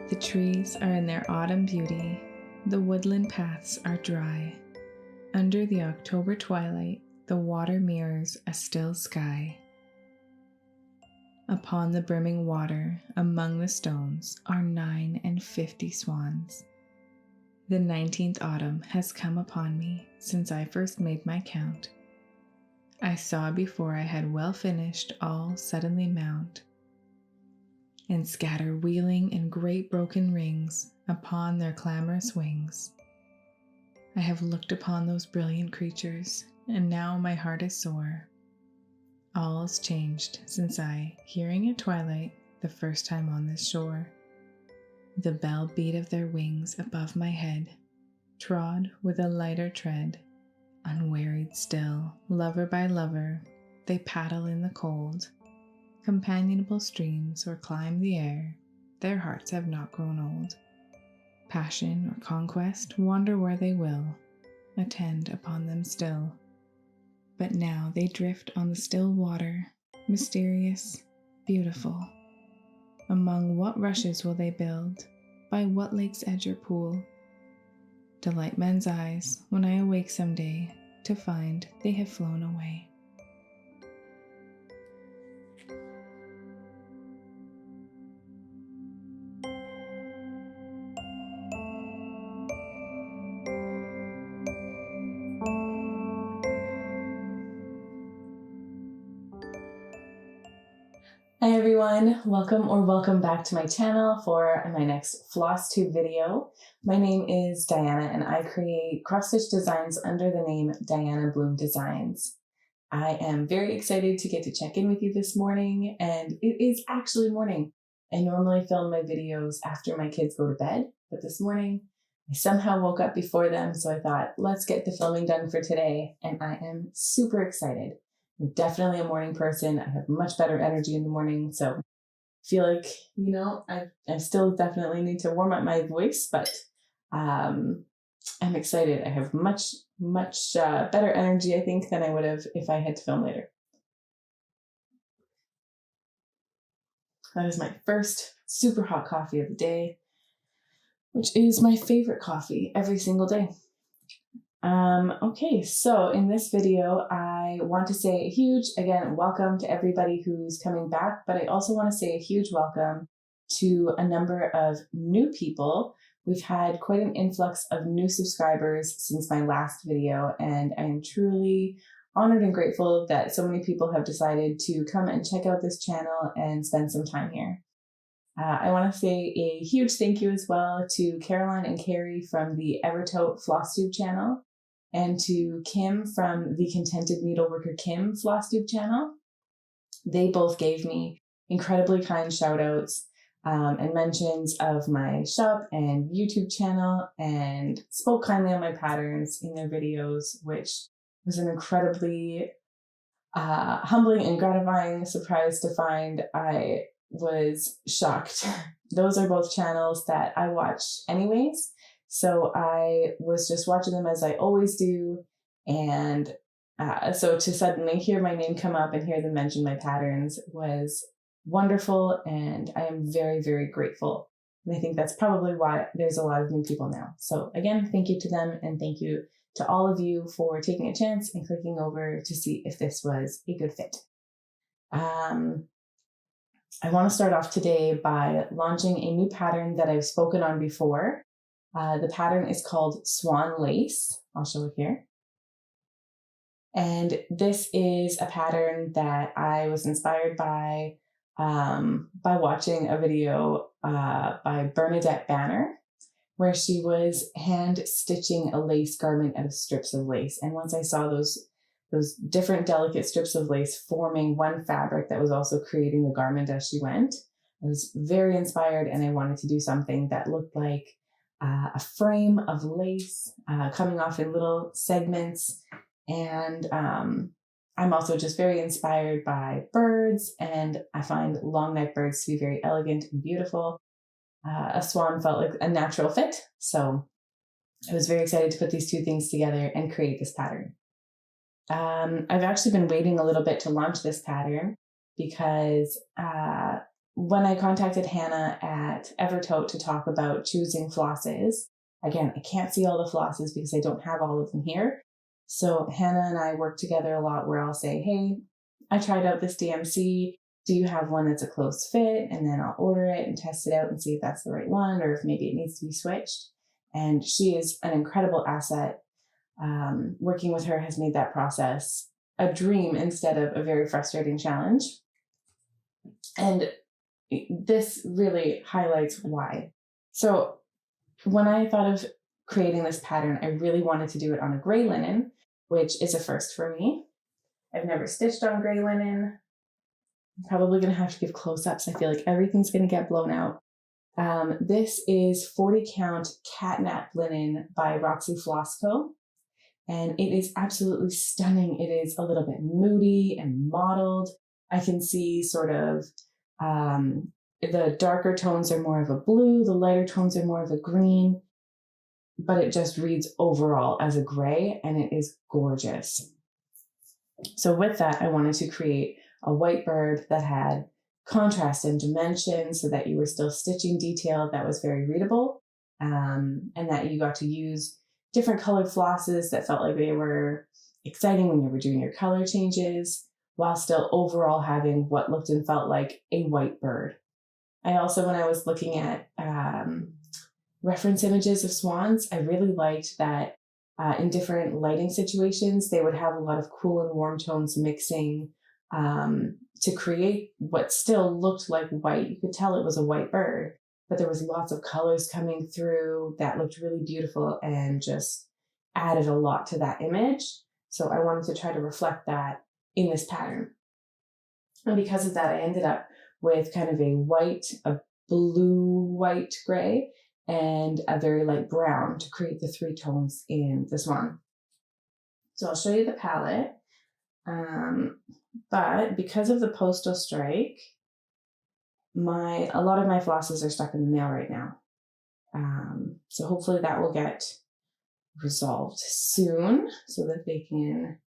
The trees are in their autumn beauty, the woodland paths are dry. Under the October twilight, the water mirrors a still sky. Upon the brimming water, among the stones, are 59 swans. The 19th autumn has come upon me since I first made my count. I saw before I had well finished all suddenly mount, and scatter wheeling in great broken rings upon their clamorous wings. I have looked upon those brilliant creatures, and now my heart is sore. All's changed since I, hearing at twilight, the first time on this shore, the bell beat of their wings above my head, trod with a lighter tread, unwearied still, lover by lover, they paddle in the cold, companionable streams, or climb the air, their hearts have not grown old. Passion or conquest wander where they will, attend upon them still. But now they drift on the still water, mysterious, beautiful. Among what rushes will they build? By what lake's edge or pool? Delight men's eyes when I awake some day to find they have flown away. Hi everyone, welcome back to my channel for my next Flosstube video. My name is Diana and I create cross-stitch designs under the name Diana Bloom Designs. I am very excited to get to check in with you this morning, and it is actually morning. I normally film my videos after my kids go to bed, but this morning I somehow woke up before them, so I thought, let's get the filming done for today, and I am super excited. I'm definitely a morning person. I have much better energy in the morning, so I feel like, I still definitely need to warm up my voice, but I'm excited. I have much better energy, I think, than I would have if I had to film later. That is my first super hot coffee of the day, which is my favorite coffee every single day. Okay, so in this video, I want to say a huge, again, welcome to everybody who's coming back, but I also want to say a huge welcome to a number of new people. We've had quite an influx of new subscribers since my last video, and I am truly honored and grateful that so many people have decided to come and check out this channel and spend some time here. I want to say a huge thank you as well to Caroline and Carrie from the Evertote Flosstube channel, and to Kim from the Contented Needleworker Kim Flosstube channel. They both gave me incredibly kind shout outs and mentions of my shop and YouTube channel, and spoke kindly on my patterns in their videos, which was an incredibly humbling and gratifying surprise to find. I was shocked. Those are both channels that I watch anyways. So I was just watching them as I always do, and so to suddenly hear my name come up and hear them mention my patterns was wonderful, and I am very, very grateful. And I think that's probably why there's a lot of new people now. So again, thank you to them, and thank you to all of you for taking a chance and clicking over to see if this was a good fit. I want to start off today by launching a new pattern that I've spoken on before. The pattern is called Swan Lace. I'll show it here. And this is a pattern that I was inspired by watching a video by Bernadette Banner, where she was hand stitching a lace garment out of strips of lace. And once I saw those different delicate strips of lace forming one fabric that was also creating the garment as she went, I was very inspired, and I wanted to do something that looked like a frame of lace coming off in little segments. And I'm also just very inspired by birds, and I find long neck birds to be very elegant and beautiful. A swan felt like a natural fit, so I was very excited to put these two things together and create this pattern. I've actually been waiting a little bit to launch this pattern because when I contacted Hannah at Evertote to talk about choosing flosses, again, I can't see all the flosses because I don't have all of them here. So Hannah and I work together a lot where I'll say, hey, I tried out this DMC. Do you have one that's a close fit? And then I'll order it and test it out and see if that's the right one or if maybe it needs to be switched. And she is an incredible asset. Working with her has made that process a dream instead of a very frustrating challenge. And this really highlights why. So when I thought of creating this pattern, I really wanted to do it on a gray linen, which is a first for me. I've never stitched on gray linen. I'm probably going to have to give close-ups. I feel like everything's going to get blown out. This is 40 count catnap linen by Roxy Floss Co. And it is absolutely stunning. It is a little bit moody and mottled. I can see sort of the darker tones are more of a blue, the lighter tones are more of a green, but it just reads overall as a gray, and it is gorgeous. So with that, I wanted to create a white bird that had contrast and dimension so that you were still stitching detail that was very readable, and that you got to use different colored flosses that felt like they were exciting when you were doing your color changes, while still overall having what looked and felt like a white bird. I also, when I was looking at reference images of swans, I really liked that in different lighting situations, they would have a lot of cool and warm tones mixing to create what still looked like white. You could tell it was a white bird, but there was lots of colors coming through that looked really beautiful and just added a lot to that image. So I wanted to try to reflect that in this pattern. And because of that, I ended up with kind of a blue, white, gray, and a very light brown to create the three tones in this one. So I'll show you the palette. But because of the postal strike, a lot of my flosses are stuck in the mail right now. So hopefully that will get resolved soon so that they can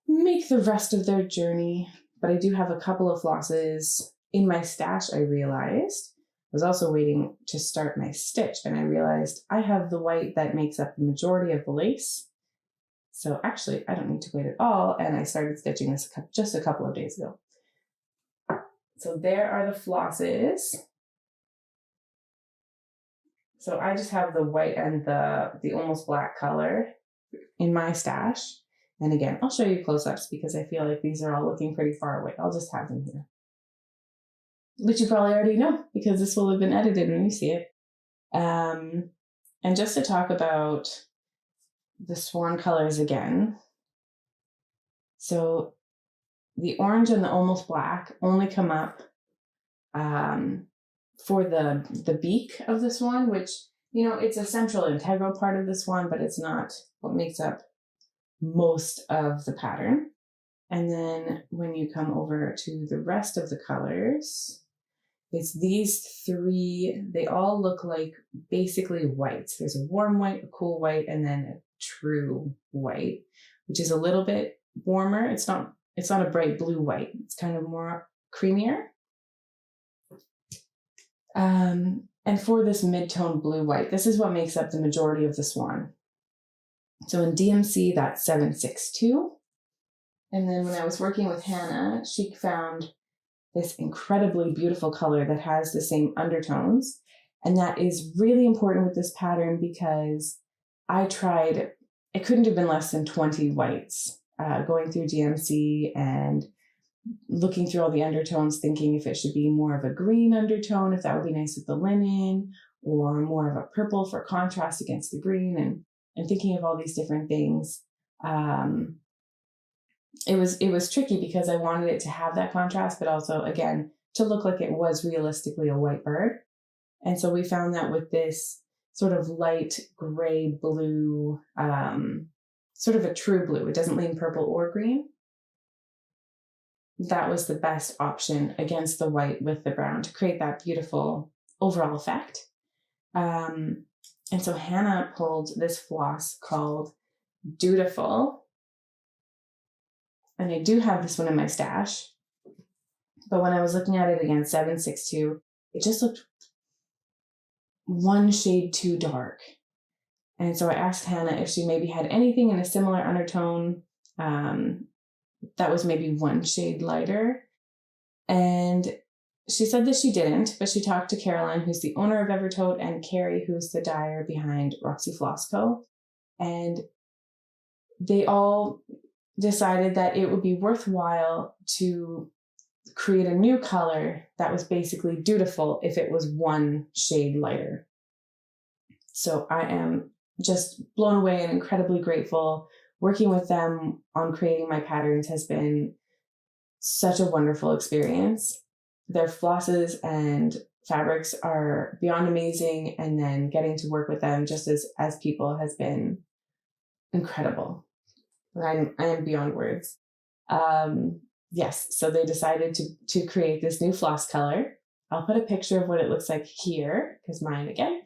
make the rest of their journey. But I do have a couple of flosses in my stash, I realized. I was also waiting to start my stitch, and I realized I have the white that makes up the majority of the lace. So actually, I don't need to wait at all, and I started stitching this just a couple of days ago. So there are the flosses. So I just have the white and the almost black color in my stash. And again, I'll show you close-ups because I feel like these are all looking pretty far away. I'll just have them here. Which you probably already know because this will have been edited when you see it. And just to talk about the swan colors again. So the orange and the almost black only come up for the beak of the swan, which, you know, it's a central integral part of the swan, but it's not what makes up most of the pattern. And then when you come over to the rest of the colors, it's these three. They all look like basically whites. There's a warm white, a cool white, and then a true white, which is a little bit warmer. It's not a bright blue white. It's kind of more creamier. And for this mid-tone blue white, this is what makes up the majority of the swan. So in DMC, that's 762. And then when I was working with Hannah, she found this incredibly beautiful color that has the same undertones. And that is really important with this pattern because I tried, it couldn't have been less than 20 whites, going through DMC and looking through all the undertones, thinking if it should be more of a green undertone, if that would be nice with the linen, or more of a purple for contrast against the green, and thinking of all these different things. It was tricky because I wanted it to have that contrast, but also, again, to look like it was realistically a white bird. And so we found that with this sort of light gray blue, sort of a true blue, it doesn't lean purple or green. That was the best option against the white with the brown to create that beautiful overall effect. And so Hannah pulled this floss called Dutiful. And I do have this one in my stash, But when I was looking at it again, 762, it just looked one shade too dark. And so I asked Hannah if she maybe had anything in a similar undertone that was maybe one shade lighter. And she said that she didn't, but she talked to Caroline, who's the owner of Evertote, and Carrie, who's the dyer behind Roxy Floss Co. And they all decided that it would be worthwhile to create a new color that was basically dutiful if it was one shade lighter. So I am just blown away and incredibly grateful. Working with them on creating my patterns has been such a wonderful experience. Their flosses and fabrics are beyond amazing, and then getting to work with them just as people has been incredible. I am beyond words. Yes, so they decided to create this new floss color. I'll put a picture of what it looks like here, because mine, again,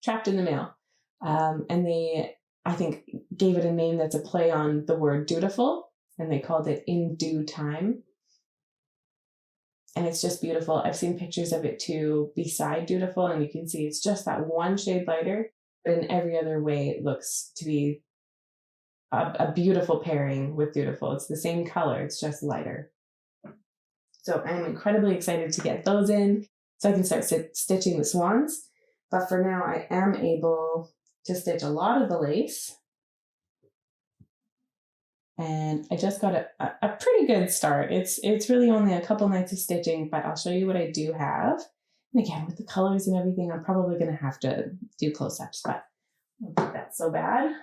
trapped in the mail. And they, I think, gave it a name that's a play on the word dutiful, and they called it In Due Time. And it's just beautiful. I've seen pictures of it too beside dutiful, and you can see it's just that one shade lighter, but in every other way it looks to be a beautiful pairing with dutiful. It's the same color, it's just lighter. So I'm incredibly excited to get those in so I can start stitching the swans. But for now, I am able to stitch a lot of the lace. And I just got a pretty good start. It's really only a couple nights of stitching, but I'll show you what I do have. And again, with the colors and everything, I'm probably going to have to do close-ups, but I don't think that's so bad.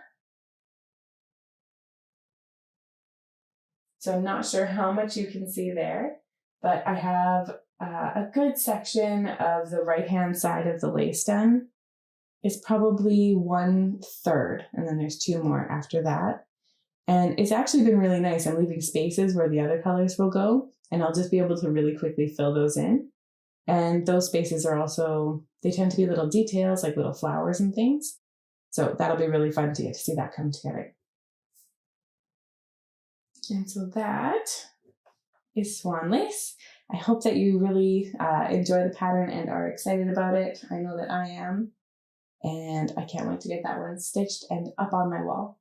So I'm not sure how much you can see there, but I have a good section of the right-hand side of the lace done. It's probably 1/3, and then there's 2 more after that. And it's actually been really nice. I'm leaving spaces where the other colors will go, and I'll just be able to really quickly fill those in. And those spaces are also, they tend to be little details, like little flowers and things. So that'll be really fun to get to see that come together. And so that is swan lace. I hope that you really enjoy the pattern and are excited about it. I know that I am. And I can't wait to get that one stitched and up on my wall.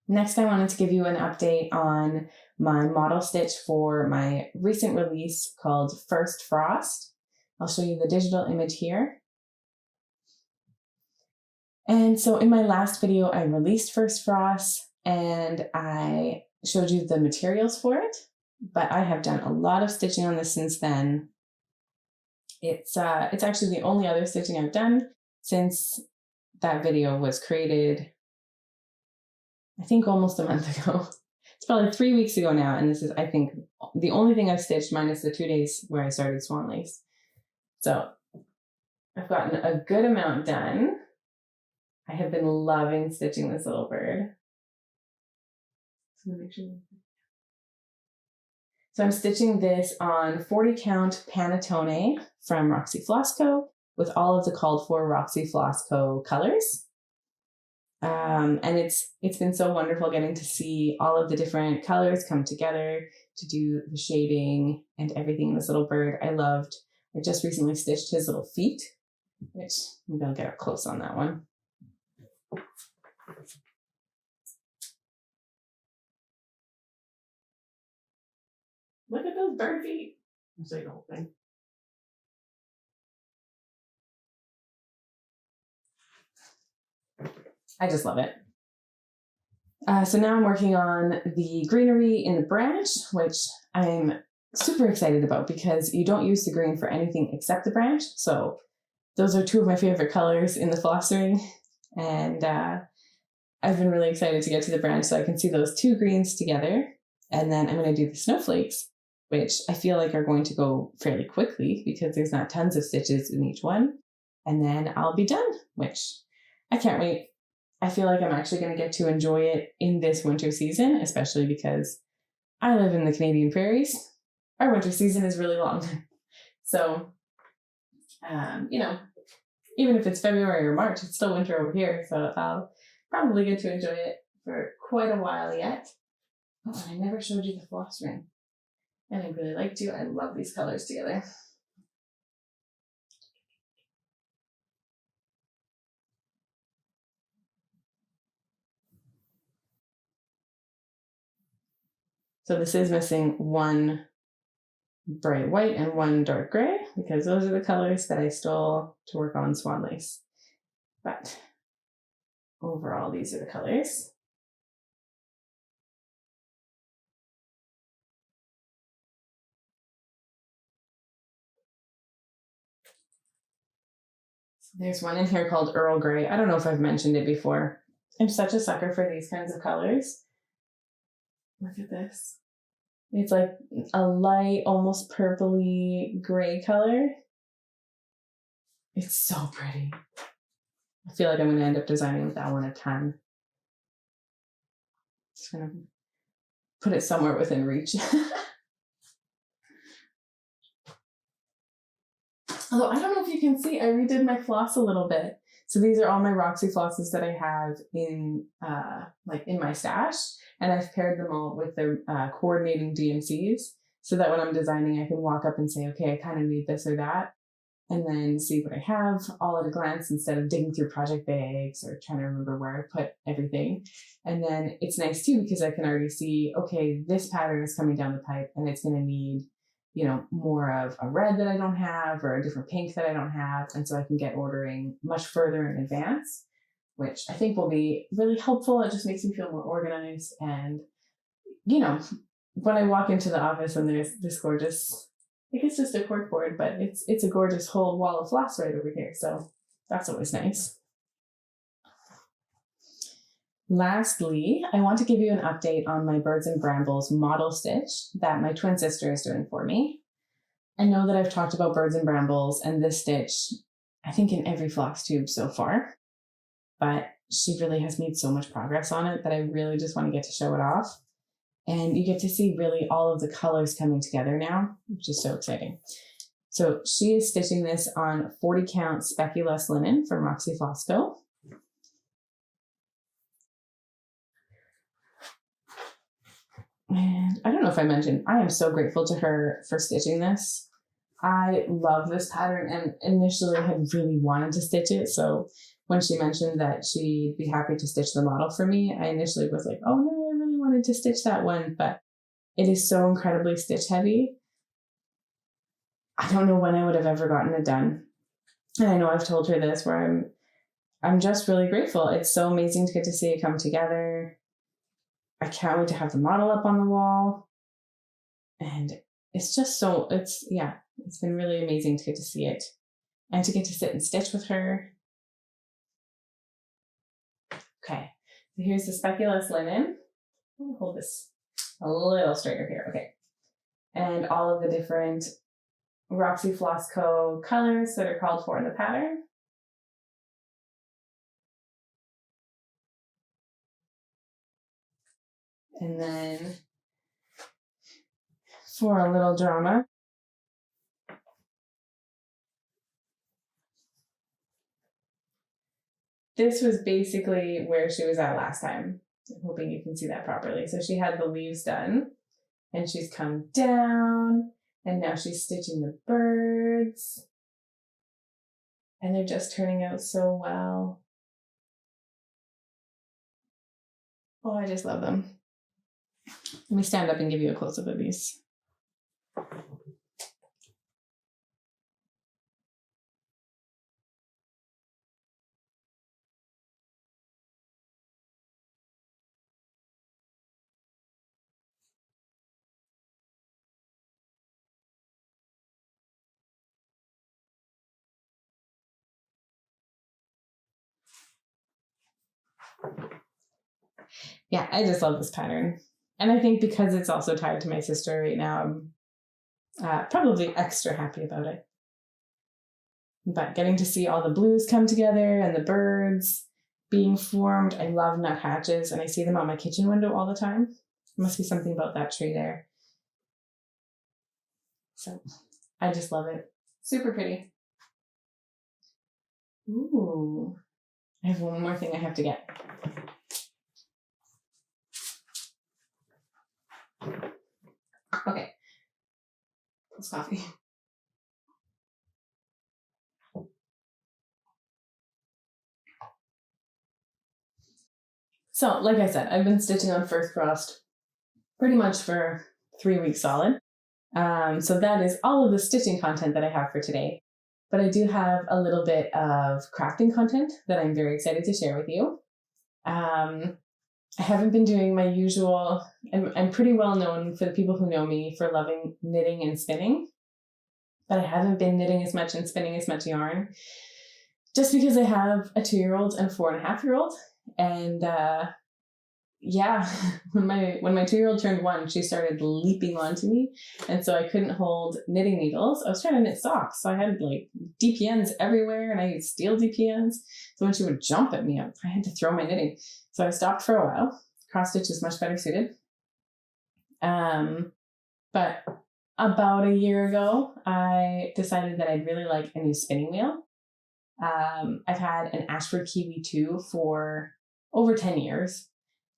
Next, I wanted to give you an update on my model stitch for my recent release called First Frost. I'll show you the digital image here. And so in my last video, I released First Frost and I showed you the materials for it, but I have done a lot of stitching on this since then. It's actually the only other stitching I've done since that video was created, I think almost a month ago. It's probably 3 weeks ago now, and this is, I think, the only thing I've stitched minus the 2 days where I started swan lace. So I've gotten a good amount done. I have been loving stitching this little bird. So I'm stitching this on 40 count Panettone from Roxy Floss Co. with all of the called for Roxy Floss Co. colors. And it's been so wonderful getting to see all of the different colors come together to do the shading and everything in this little bird. I just recently stitched his little feet, which I'm gonna get up close on that one. Look at those bird feet. I'll show you the whole thing. I just love it. So now I'm working on the greenery in the branch, which I'm super excited about because you don't use the green for anything except the branch. So those are 2 of my favorite colors in the floss ring. And I've been really excited to get to the branch so I can see those 2 greens together. And then I'm going to do the snowflakes, which I feel like are going to go fairly quickly because there's not tons of stitches in each one. And then I'll be done, which I can't wait. I feel like I'm actually going to get to enjoy it in this winter season, especially because I live in the Canadian prairies. Our winter season is really long. So, you know, even if it's February or March, it's still winter over here. So I'll probably get to enjoy it for quite a while yet. Oh, and I never showed you the floss ring. And I really like to. I love these colors together. So this is missing one bright white and one dark gray, because those are the colors that I stole to work on Swan lace. But overall, these are the colors. So there's one in here called Earl Grey. I don't know if I've mentioned it before. I'm such a sucker for these kinds of colors. Look at this. It's like a light, almost purpley gray color. It's so pretty. I feel like I'm going to end up designing with that one a ton. Just going to put it somewhere within reach. Although I don't know if you can see, I redid my floss a little bit. So these are all my Roxy flosses that I have in my stash, and I've paired them all with the coordinating DMCs, so that when I'm designing, I can walk up and say, okay, I kind of need this or that, and then see what I have all at a glance instead of digging through project bags or trying to remember where I put everything. And then it's nice too, because I can already see, okay, this pattern is coming down the pipe and it's going to need, you know, more of a red that I don't have or a different pink that I don't have. And so I can get ordering much further in advance, which I think will be really helpful. It just makes me feel more organized. And, you know, when I walk into the office and there's this gorgeous, I think it's just a cork board, but it's a gorgeous whole wall of floss right over here. So that's always nice. Lastly, I want to give you an update on my Birds and Brambles model stitch that my twin sister is doing for me. I know that I've talked about Birds and Brambles and this stitch, I think in every Flosstube so far, but she really has made so much progress on it that I really just want to get to show it off. And you get to see really all of the colors coming together now, which is so exciting. So she is stitching this on 40 count speculous linen from Roxy Flosstube. And I don't know if I mentioned, I am so grateful to her for stitching this. I love this pattern and initially had really wanted to stitch it. So when she mentioned that she'd be happy to stitch the model for me, I initially was like, oh no, I really wanted to stitch that one, but it is so incredibly stitch heavy. I don't know when I would have ever gotten it done. And I know I've told her this, where I'm just really grateful. It's so amazing to get to see it come together. I can't wait to have the model up on the wall. And it's just so, it's been really amazing to get to see it and to get to sit and stitch with her. Okay, so here's the speculous linen. I'm gonna hold this a little straighter here, okay. And all of the different Roxy Floss Co. colors that are called for in the pattern. And then for a little drama, this was basically where she was at last time. I'm hoping you can see that properly. So she had the leaves done and she's come down and now she's stitching the birds and they're just turning out so well. Oh, I just love them. Let me stand up and give you a close-up of these. Yeah, I just love this pattern. And I think because it's also tied to my sister right now, I'm probably extra happy about it. But getting to see all the blues come together and the birds being formed. I love nuthatches and I see them on my kitchen window all the time. There must be something about that tree there. So I just love it. Super pretty. Ooh, I have one more thing I have to get. Okay. It's coffee. So, like I said, I've been stitching on First Frost pretty much for 3 weeks solid. So that is all of the stitching content that I have for today. But I do have a little bit of crafting content that I'm very excited to share with you. I haven't been doing my usual, I'm pretty well known for the people who know me for loving knitting and spinning, but I haven't been knitting as much and spinning as much yarn just because I have a 2-year-old and a 4.5-year-old. And yeah, when my 2-year-old turned 1, she started leaping onto me, and so I couldn't hold knitting needles. I was trying to knit socks, so I had like DPNs everywhere, and I used steel DPNs. So when she would jump at me, I had to throw my knitting. So I stopped for a while. Cross stitch is much better suited. But about a year ago, I decided that I'd really like a new spinning wheel. I've had an Ashford Kiwi 2 for over 10 years.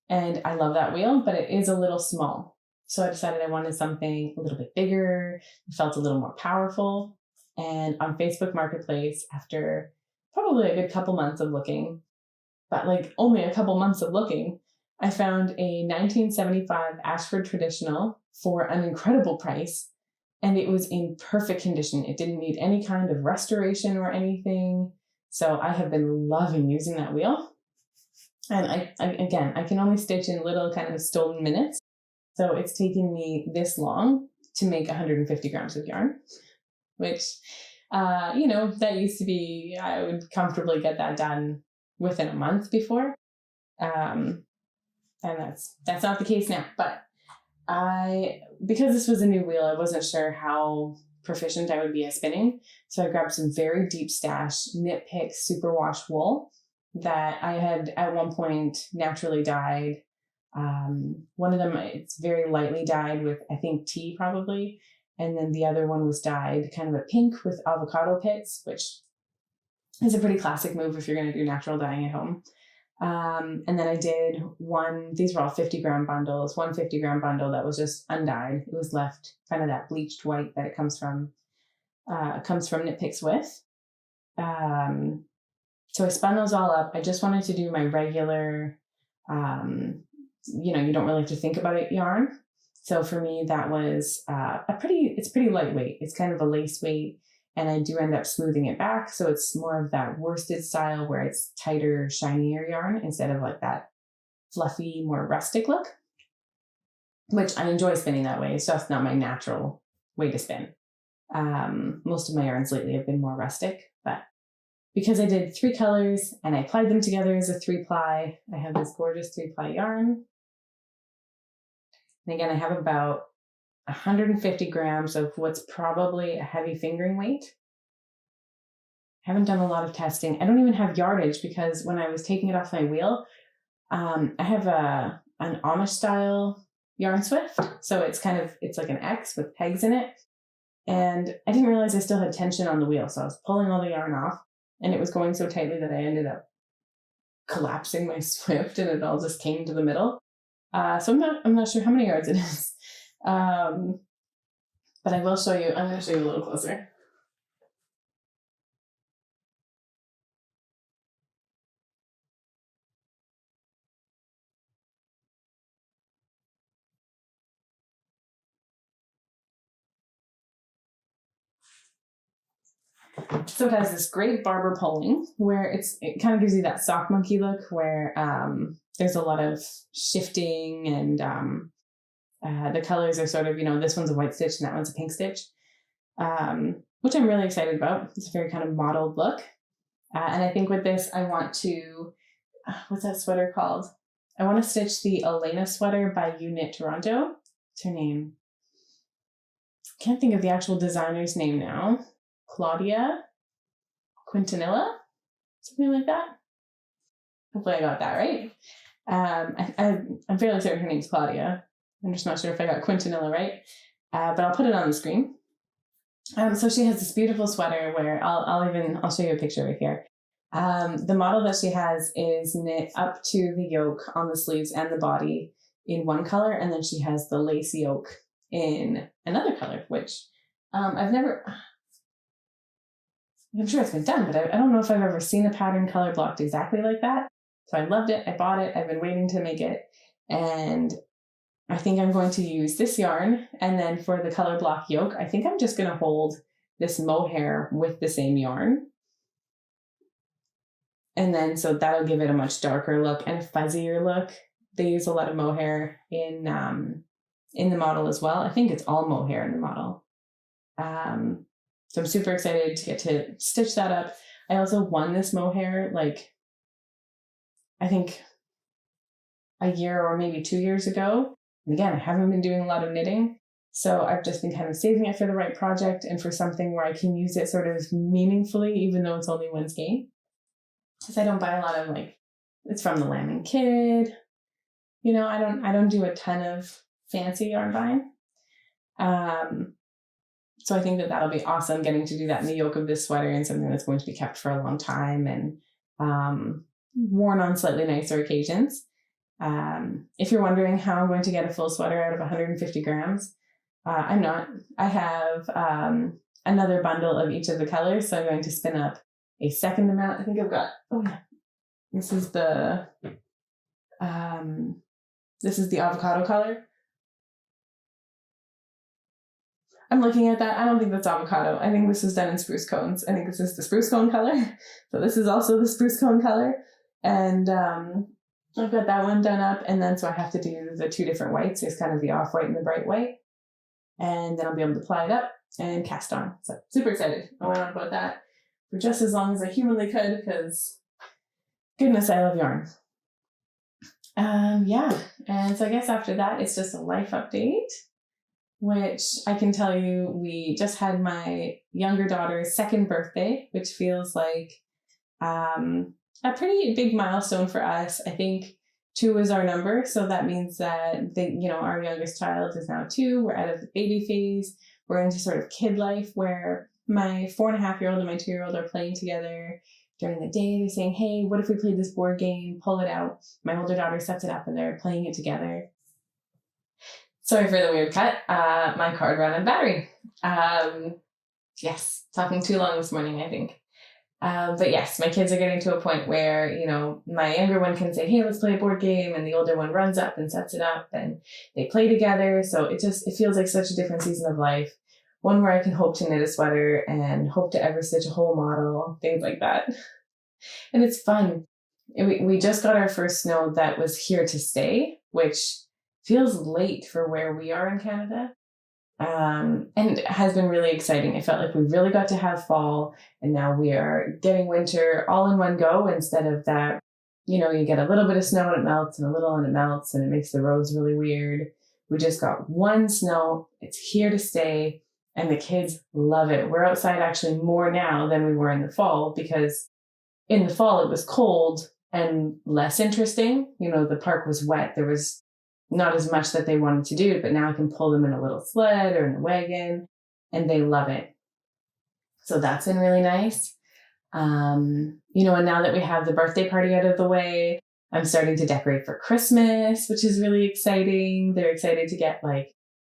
And I love that wheel, but it is a little small. So I decided I wanted something a little bit bigger, felt a little more powerful. And on Facebook Marketplace, after probably a good couple months of looking, but like only a couple months of looking, I found a 1975 Ashford Traditional for an incredible price. And it was in perfect condition. It didn't need any kind of restoration or anything. So I have been loving using that wheel. And I can only stitch in little kind of stolen minutes. So it's taken me this long to make 150 grams of yarn, which, that used to be, I would comfortably get that done within a month before. And that's not the case now. But because this was a new wheel, I wasn't sure how proficient I would be at spinning. So I grabbed some very deep stash Knit Pick superwash wool that I had at one point naturally dyed. One of them, it's very lightly dyed with, I think, tea probably. And then the other one was dyed kind of a pink with avocado pits, which is a pretty classic move if you're going to do natural dyeing at home. And then I did these were all 50-gram bundles, 150-gram bundle that was just undyed. It was left kind of that bleached white that it comes from Knit Picks with. So I spun those all up. I just wanted to do my regular, you don't really have to think about it yarn. So for me, that was it's pretty lightweight. It's kind of a lace weight, and I do end up smoothing it back. So it's more of that worsted style where it's tighter, shinier yarn instead of like that fluffy, more rustic look, which I enjoy spinning that way. It's just not my natural way to spin. Most of my yarns lately have been more rustic, but because I did 3 colors and I applied them together as a 3-ply, I have this gorgeous 3-ply yarn. And again, I have about 150 grams of what's probably a heavy fingering weight. I haven't done a lot of testing. I don't even have yardage because when I was taking it off my wheel, I have an Amish style yarn swift. So it's like an X with pegs in it. And I didn't realize I still had tension on the wheel. So I was pulling all the yarn off. And it was going so tightly that I ended up collapsing my swift, and it all just came to the middle. So I'm not sure how many yards it is, but I will show you. I'm going to show you a little closer. So it has this great barber pulling where it kind of gives you that sock monkey look where there's a lot of shifting, and the colors are sort of, this one's a white stitch and that one's a pink stitch, which I'm really excited about. It's a very kind of mottled look. And I think with this, I want to, what's that sweater called? I want to stitch the Elena sweater by You Knit Toronto. What's her name? Can't think of the actual designer's name now. Claudia Quintanilla, something like that. Hopefully I got that right. I'm fairly certain her name's Claudia. I'm just not sure if I got Quintanilla right, but I'll put it on the screen. So she has this beautiful sweater where I'll show you a picture right here. The model that she has is knit up to the yoke on the sleeves and the body in one color, and then she has the lace yoke in another color, which I'm sure it's been done, but I don't know if I've ever seen a pattern color blocked exactly like that. So I loved it. I bought it. I've been waiting to make it. And I think I'm going to use this yarn. And then for the color block yoke, I think I'm just going to hold this mohair with the same yarn. And then, so that'll give it a much darker look and a fuzzier look. They use a lot of mohair in the model as well. I think it's all mohair in the model. So I'm super excited to get to stitch that up. I also won this mohair, like, I think a year or maybe 2 years ago. And again, I haven't been doing a lot of knitting. So I've just been kind of saving it for the right project and for something where I can use it sort of meaningfully, even though it's only one skein. Because I don't buy a lot of, like, it's from the Lambing Kid. You know, I don't do a ton of fancy yarn buying. So I think that that'll be awesome, getting to do that in the yoke of this sweater, and something that's going to be kept for a long time and worn on slightly nicer occasions. If you're wondering how I'm going to get a full sweater out of 150 grams, I'm not. I have another bundle of each of the colors, so I'm going to spin up a second amount. I think I've got, this is the avocado color. I'm looking at that. I don't think that's avocado. I think this is done in spruce cones. I think this is the spruce cone color. So this is also the spruce cone color. And I've got that one done up. And then so I have to do the two different whites. There's kind of the off-white and the bright white. And then I'll be able to apply it up and cast on. So super excited. I went on about that for just as long as I humanly could, because goodness, I love yarn. Yeah. And so I guess after that, it's just a life update, which I can tell you, we just had my younger daughter's 2nd birthday, which feels like a pretty big milestone for us. I think 2 is our number. So that means that our youngest child is now 2. We're out of the baby phase. We're into sort of kid life, where my 4.5-year-old and my 2-year-old are playing together. During the day, they're saying, hey, what if we played this board game? Pull it out. My older daughter sets it up and they're playing it together. Sorry for the weird cut. My card ran out of battery. Yes, talking too long this morning, I think. But yes, my kids are getting to a point where, my younger one can say, hey, let's play a board game. And the older one runs up and sets it up and they play together. So it feels like such a different season of life. One where I can hope to knit a sweater and hope to ever stitch a whole model, things like that. And it's fun. We just got our first snow that was here to stay, which feels late for where we are in Canada. And it has been really exciting. It felt like we really got to have fall, and now we are getting winter all in one go, instead of that, you get a little bit of snow and it melts, and a little and it melts, and it makes the roads really weird. We just got one snow. It's here to stay, and the kids love it. We're outside actually more now than we were in the fall, because in the fall it was cold and less interesting. The park was wet. There was not as much that they wanted to do, but now I can pull them in a little sled or in a wagon, and they love it. So that's been really nice. And now that we have the birthday party out of the way, I'm starting to decorate for Christmas, which is really exciting. They're excited to get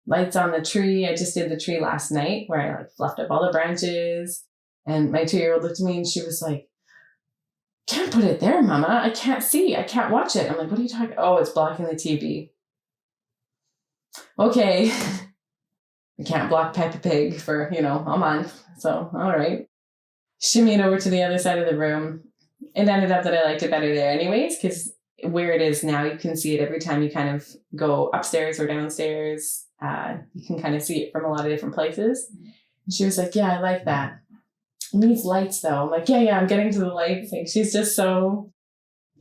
lights on the tree. I just did the tree last night, where I fluffed up all the branches, and my 2-year-old looked at me and she was like, can't put it there, Mama. I can't see. I can't watch it. I'm like, what are you talking? Oh, it's blocking the TV. Okay. I can't block Peppa Pig for, a month. So, all right. Shimmied over to the other side of the room. It ended up that I liked it better there anyways, because where it is now, you can see it every time you kind of go upstairs or downstairs. You can kind of see it from a lot of different places. And she was like, yeah, I like that. It needs lights though. I'm like, yeah, I'm getting to the lights. Like, she's just so,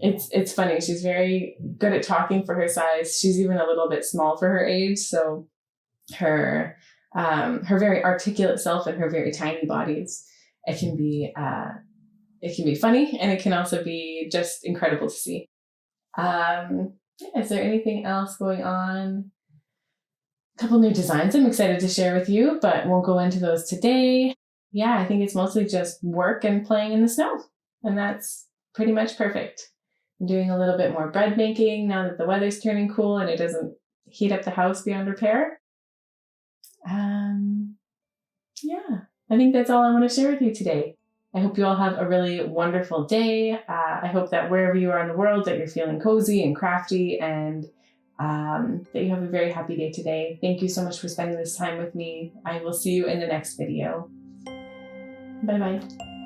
it's funny. She's very good at talking for her size. She's even a little bit small for her age. So her very articulate self and her very tiny bodies, it can be funny, and it can also be just incredible to see. Is there anything else going on? A couple new designs I'm excited to share with you, but won't go into those today. Yeah, I think it's mostly just work and playing in the snow, and that's pretty much perfect. I'm doing a little bit more bread making now that the weather's turning cool and it doesn't heat up the house beyond repair. Yeah, I think that's all I want to share with you today. I hope you all have a really wonderful day. I hope that wherever you are in the world that you're feeling cozy and crafty and that you have a very happy day today. Thank you so much for spending this time with me. I will see you in the next video. Bye-bye.